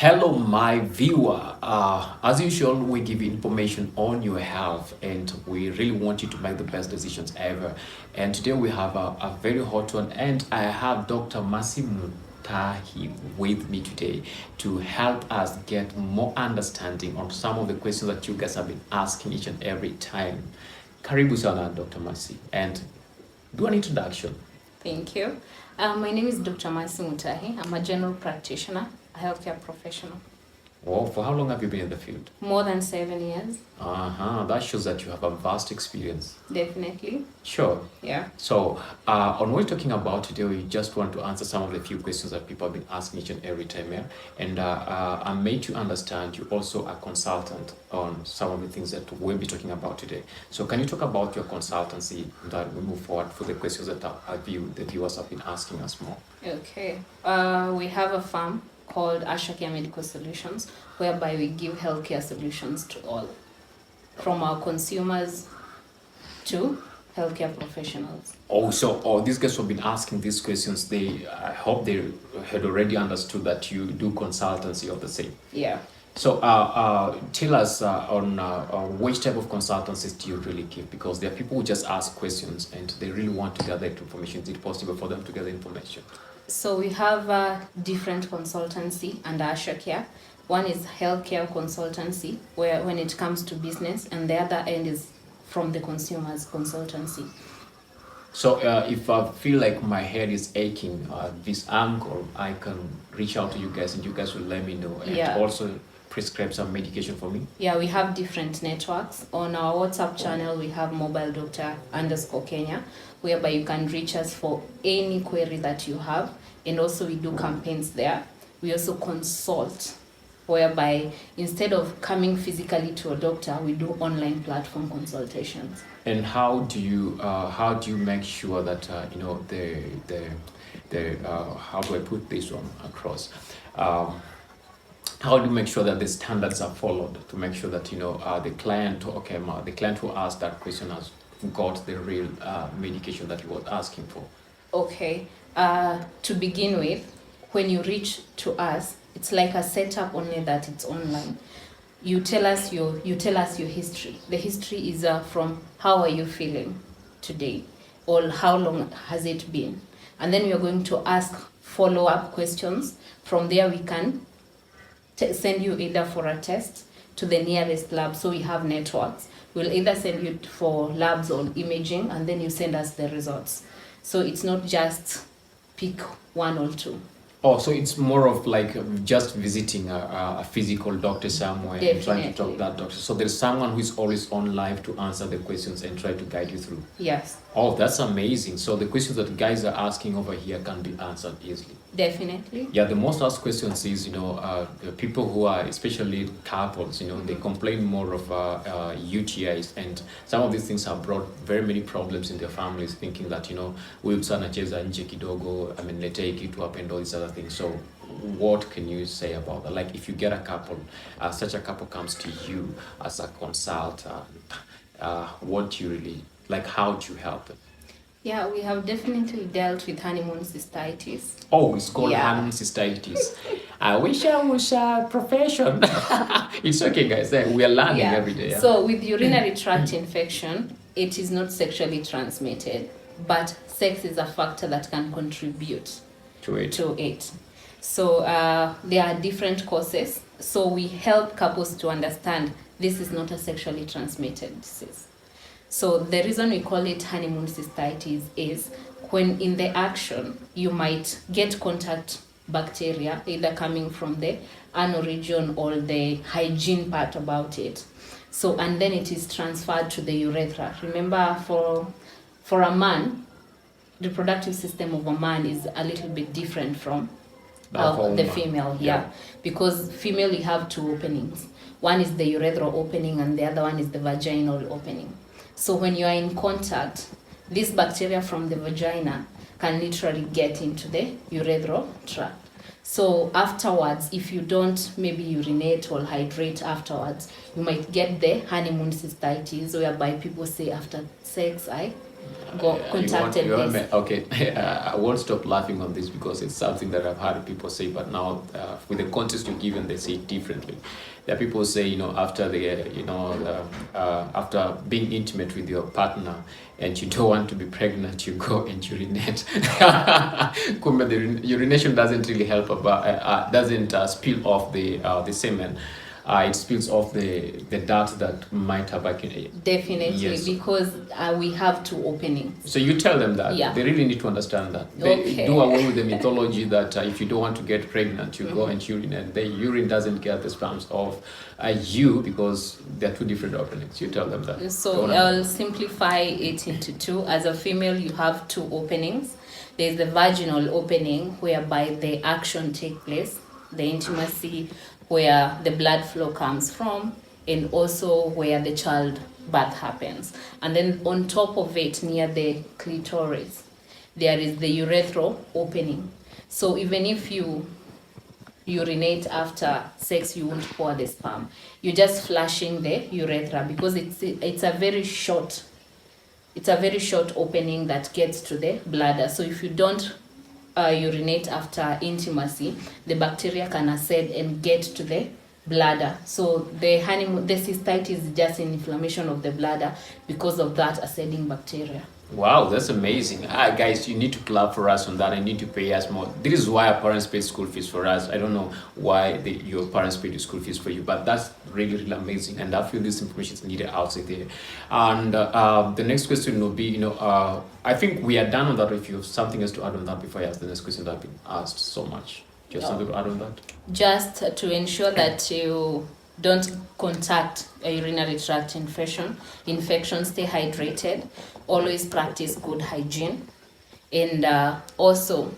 Hello, my viewer. As usual, we give you information on your health, and we really want you to make the best decisions ever. And today we have a very hot one, and I have Dr. MUTAHI with me today to help us get more understanding on some of the questions that you guys have been asking each and every time. Karibu sana, Dr. Masi, and do an introduction. Thank you. My name is Dr. MUTAHI. I'm a general practitioner, a healthcare professional. Oh, for how long have you been in the field? More than 7 years. That shows that you have a vast experience. Definitely. Sure. Yeah. So, on what we're talking about today, we just want to answer some of the few questions that people have been asking each and every time here. And I'm made to understand you also a consultant on some of the things that we'll be talking about today. So, can you talk about your consultancy that we move forward for the questions that the viewers have been asking us more? Okay. We have a firm called Ashakia Medical Solutions, whereby we give healthcare solutions to all, from our consumers to healthcare professionals. Also, these guys who have been asking these questions, I hope they had already understood that you do consultancy of the same. Yeah. So, tell us on which type of consultancies do you really give? Because there are people who just ask questions and they really want to gather information. Is it possible for them to gather information? So we have a different consultancy under Ashakia. One is healthcare consultancy, where when it comes to business, and the other end is from the consumer's consultancy. So if I feel like my head is aching, this ankle, I can reach out to you guys and you guys will let me know. And also prescribe some medication for me? Yeah, we have different networks. On our WhatsApp channel, we have mobile doctor _Kenya, whereby you can reach us for any query that you have. And also we do campaigns there. We also consult, whereby instead of coming physically to a doctor, we do online platform consultations. And how do you make sure that how do I put this one across? How do you make sure that the standards are followed to make sure that the client who asked that question has got the real medication that he was asking for? Okay. To begin with, when you reach to us, it's like a setup, only that it's online. You tell us your history. The history is from how are you feeling today, or how long has it been, and then we are going to ask follow-up questions. From there, we can send you either for a test to the nearest lab. So we have networks. We'll either send you for labs or imaging, and then you send us the results. So it's not just pick one or two. Oh, so it's more of like just visiting a physical doctor somewhere. Definitely. And trying to talk to that doctor. So there's someone who is always on live to answer the questions and try to guide you through. Yes. Oh, that's amazing. So the questions that guys are asking over here can be answered easily. Definitely. Yeah, the most asked questions is, the people who are, especially couples, they complain more of UTIs, and some of these things have brought very many problems in their families, thinking that, huyu msa anacheza nje kidogo, ameniletea hiki kitu hapa and all these other things. So what can you say about that? Like if you get a couple, such a couple comes to you as a consultant, what do you really, like how do you help them? Yeah, we have definitely dealt with honeymoon cystitis. Oh, it's called honeymoon cystitis. I wish I was a profession. It's okay, guys. We are learning every day. Yeah? So with urinary tract infection, it is not sexually transmitted, but sex is a factor that can contribute to it. So there are different causes. So we help couples to understand this is not a sexually transmitted disease. So the reason we call it honeymoon cystitis is when in the action, you might get contact bacteria, either coming from the anal region or the hygiene part about it. So, and then it is transferred to the urethra. Remember, for a man, the reproductive system of a man is a little bit different from the female. Yeah. Because female, you have two openings. One is the urethral opening and the other one is the vaginal opening. So when you are in contact, this bacteria from the vagina can literally get into the urethral tract. So afterwards, if you don't maybe urinate or hydrate afterwards, you might get the honeymoon cystitis, whereby people say after sex, I contacted this. Okay, I won't stop laughing on this because it's something that I've heard people say, but now with the context you're given, they say it differently. There are people say, after after being intimate with your partner and you don't want to be pregnant, you go and urinate. Kumbe, the urination doesn't really help about, doesn't spill off the semen. It spills off the dirt that might have accumulated. Definitely, Yes. because we have two openings. So you tell them that. Yeah. They really need to understand that. They Okay. do away with the mythology that if you don't want to get pregnant, you go and urinate. The urine doesn't get the sperms of you because they're two different openings. You tell them that. So I'll simplify it into two. As a female, you have two openings. There's the vaginal opening whereby the action takes place, the intimacy where the blood flow comes from, and also where the childbirth happens. And then on top of it, near the clitoris, there is the urethral opening. So even if you urinate after sex, you won't pour the sperm. You're just flushing the urethra because it's a very short opening that gets to the bladder. So if you don't urinate after intimacy, the bacteria can ascend and get to the bladder. So the cystitis is just an inflammation of the bladder because of that ascending bacteria. Wow, that's amazing. Guys, you need to clap for us on that. I need to pay us more. This is why our parents pay school fees for us. I don't know why your parents pay the school fees for you, but that's really, really amazing. And I feel this information is needed outside there. And the next question will be, I think we are done on that. If you have something else to add on that before I ask the next question that I've been asked so much. Do you have something to add on that? Just to ensure that you don't contact a urinary tract infection, stay hydrated, always practice good hygiene, and also,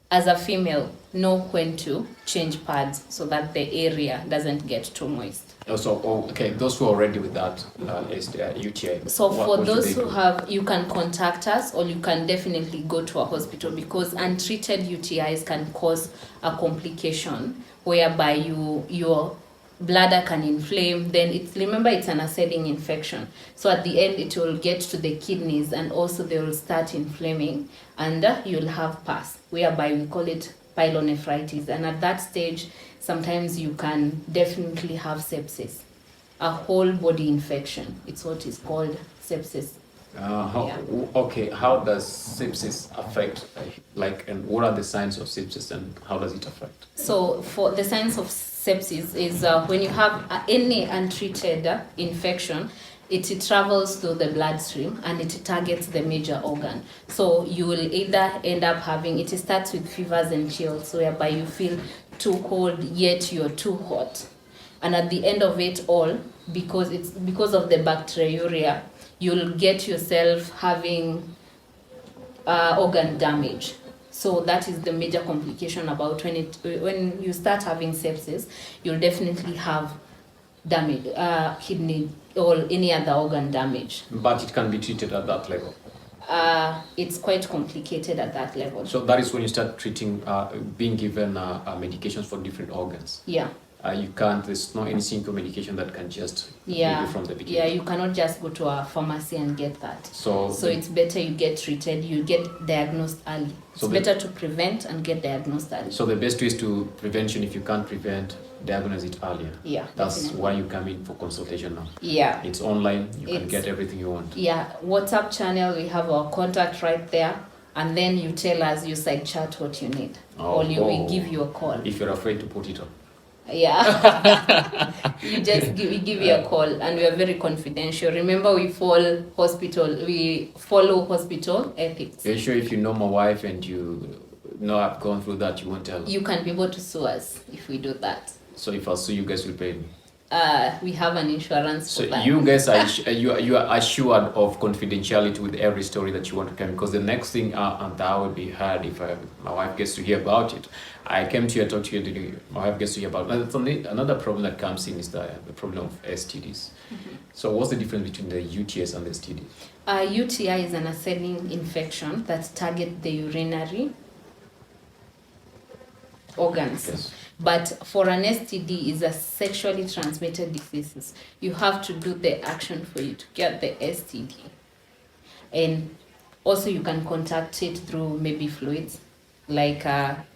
as a female, know when to change pads so that the area doesn't get too moist. Okay, those who are already with that is UTI. So for those who have, you can contact us, or you can definitely go to a hospital, because untreated UTIs can cause a complication whereby your bladder can inflame. Then remember it's an ascending infection, so at the end it will get to the kidneys, and also they will start inflaming, and you'll have pus, whereby we call it pyelonephritis. And at that stage, sometimes you can definitely have sepsis, a whole body infection. It's what is called sepsis. Okay, how does sepsis affect, and what are the signs of sepsis and how does it affect? So for the signs of sepsis is when you have any untreated infection, it travels through the bloodstream and it targets the major organ. So you will either end up having, it starts with fevers and chills, whereby you feel too cold yet you're too hot. And at the end of it all, because of the bacteriuria, you'll get yourself having organ damage. So that is the major complication about when you start having sepsis. You'll definitely have damage, kidney or any other organ damage. But it can be treated at that level. It's quite complicated at that level. So that is when you start treating, being given medications for different organs. Yeah. There's no any single medication that can just give you from the beginning. Yeah, you cannot just go to a pharmacy and get that. So it's better you get treated, you get diagnosed early. It's better to prevent and get diagnosed early. So the best way is to prevention. If you can't prevent, diagnose it earlier. Yeah. That's definitely. why you come in for consultation now. Yeah. It's online, you can get everything you want. Yeah, WhatsApp channel, we have our contact right there. And then you tell us, you side chat what you need. Or we give you a call. If you're afraid to put it on. Yeah. we give you a call, and we are very confidential. Remember, we follow hospital ethics. You're sure if you know my wife and you know I've gone through that, you won't tell? You can be able to sue us if we do that. So if I sue, you guys will pay me? We have an insurance for that. You guys are you are assured of confidentiality with every story that you want to come, because the next thing that would be heard if my wife gets to hear about it. I came to you, I talked to you, my wife gets to hear about it. Another problem that comes in is the problem of STDs. Mm-hmm. So what's the difference between the UTIs and the STDs? UTI is an ascending infection that targets the urinary organs. Yes. But for an STD is a sexually transmitted disease. You have to do the action for you to get the STD. And also you can contact it through maybe fluids, like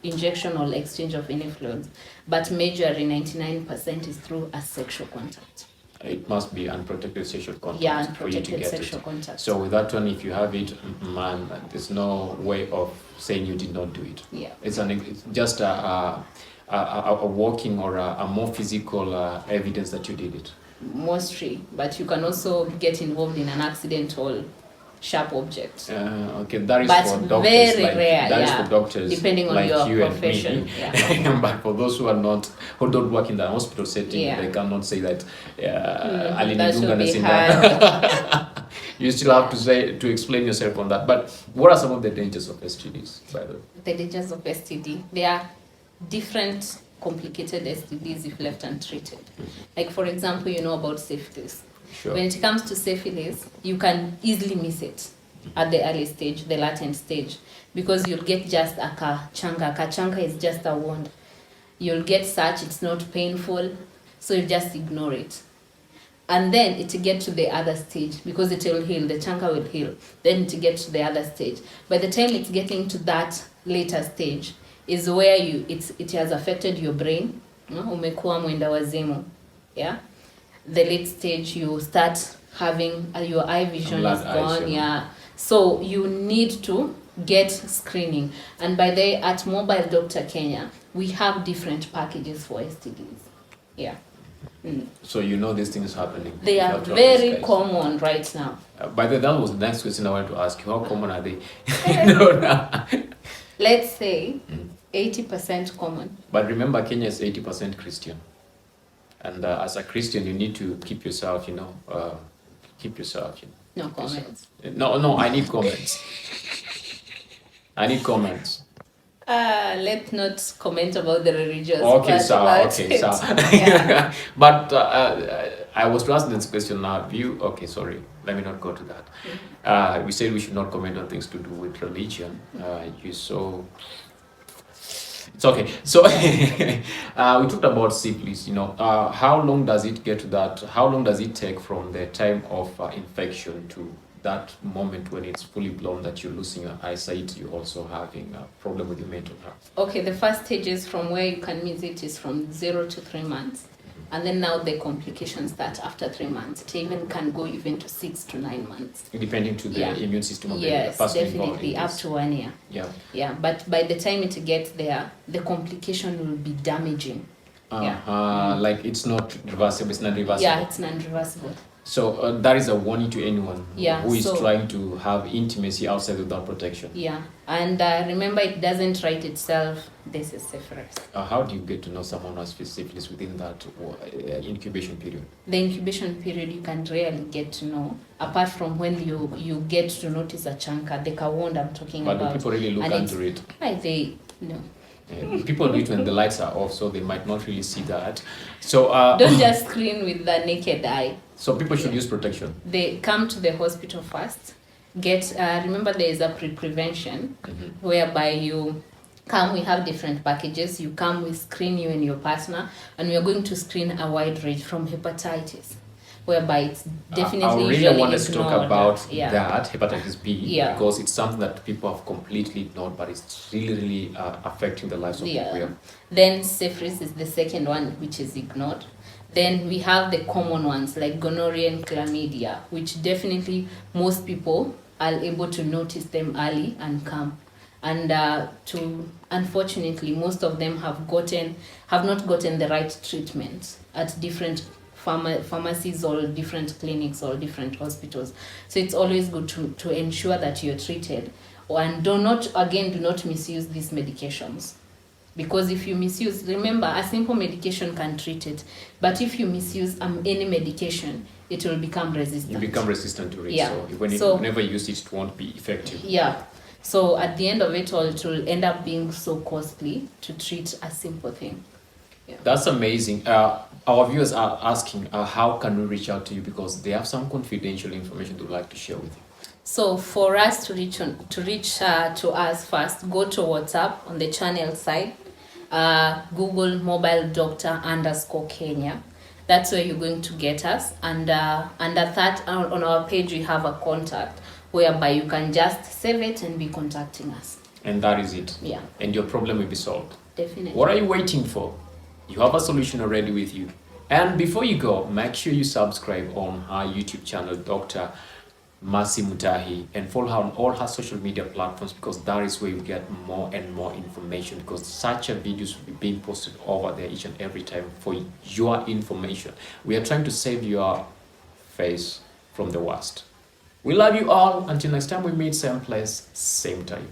injection or exchange of any fluids. But majorly 99% is through a sexual contact. It must be unprotected sexual contact Yeah, for you to unprotected get sexual it. contact. So with that one, if you have it, man, there's no way of saying you did not do it. Yeah. It's just a walking or a more physical evidence that you did it. Mostly, but you can also get involved in an accidental sharp object. Okay, that is But for doctors. very like, rare, that is yeah, for doctors, depending on like your you profession. And me. Yeah. But for those who are not, who don't work in the hospital setting, Yeah. they cannot say that. That should be hard. You still have to explain yourself on that. But what are some of the dangers of STDs, by the way? The dangers of STD. There are different complicated STDs if left untreated. Like for example, you know about syphilis. Sure. When it comes to syphilis, you can easily miss it at the early stage, the latent stage, because you'll get just a kachanga. Kachanga is just a wound. You'll get such, it's not painful, so you just ignore it. And then it get to the other stage, because it will heal, the changa will heal. Then it get to the other stage. By the time it's getting to that later stage, is where it has affected your brain. Umekuwa mwenda wazimu. Yeah. The late stage, you start having your eye vision is gone. Yeah. So you need to get screening. And by the way, at Mobile Doctor Kenya, we have different packages for STDs. Yeah. So you know these things happening. They are very common right now. By the way, that was the next question I wanted to ask you. How common are they? No. Let's say 80% common. But remember, Kenya is 80% Christian. And as a Christian, you need to keep yourself, keep yourself. No comments. No, I need comments. I need comments. Let's not comment about the religious. Okay, sir. Yeah. But I was to ask this question now. Okay, sorry. Let me not go to that. We said we should not comment on things to do with religion. It's okay. So we talked about syphilis. How long does it get to that? How long does it take from the time of infection to that moment when it's fully blown, that you're losing your eyesight, you're also having a problem with your mental health? Okay, the first stages from where you can miss it is from 0 to 3 months. And then now the complications start after 3 months. It even can go even to 6 to 9 months. Depending to the immune system of the yes, person definitely, up to 1 year. Yeah. Yeah, but by the time it gets there, the complication will be damaging. Like it's not reversible, it's not reversible. Yeah, it's non-reversible. So that is a warning to anyone who is so, trying to have intimacy outside without protection. Yeah, and remember, it doesn't write itself, this is syphilis. How do you get to know someone who has syphilis within that incubation period? The incubation period, you can rarely get to know, apart from when you get to notice a chunker, the wound I'm talking about. But do people really look into it? No. People do it when the lights are off, so they might not really see that. So don't just screen with the naked eye. So people should use protection. They come to the hospital first. Remember, there is a prevention whereby you come. We have different packages. You come, we screen you and your partner, and we are going to screen a wide range from hepatitis, whereby it's definitely I really wanted to talk about that hepatitis B, because it's something that people have completely ignored, but it's really affecting the lives of people. Then syphilis is the second one, which is ignored. Then we have the common ones like gonorrhea and chlamydia, which definitely most people are able to notice them early and come. And unfortunately, most of them have not gotten the right treatment at different pharmacies or different clinics or different hospitals. So it's always good to ensure that you're treated, and do not misuse these medications. Because if you misuse, remember, a simple medication can treat it, but if you misuse any medication, it will become resistant. You become resistant to it. Yeah. So whenever you use it, it won't be effective. Yeah. So at the end of it all, it will end up being so costly to treat a simple thing. Yeah. That's amazing. Our viewers are asking, how can we reach out to you, because they have some confidential information they'd like to share with you. So for us to reach to us first, go to WhatsApp on the channel side. Google Mobile Doctor _Kenya. That's where you're going to get us. And under that, on our page, we have a contact whereby you can just save it and be contacting us. And that is it. Yeah. And your problem will be solved. Definitely. What are you waiting for? You have a solution already with you. And before you go, make sure you subscribe on our YouTube channel, Dr. Mercy Mutahi, and follow her on all her social media platforms, because that is where you get more and more information, because such a videos will be being posted over there each and every time for your information. We are trying to save your face from the worst. We love you all. Until next time we meet, same place, same time.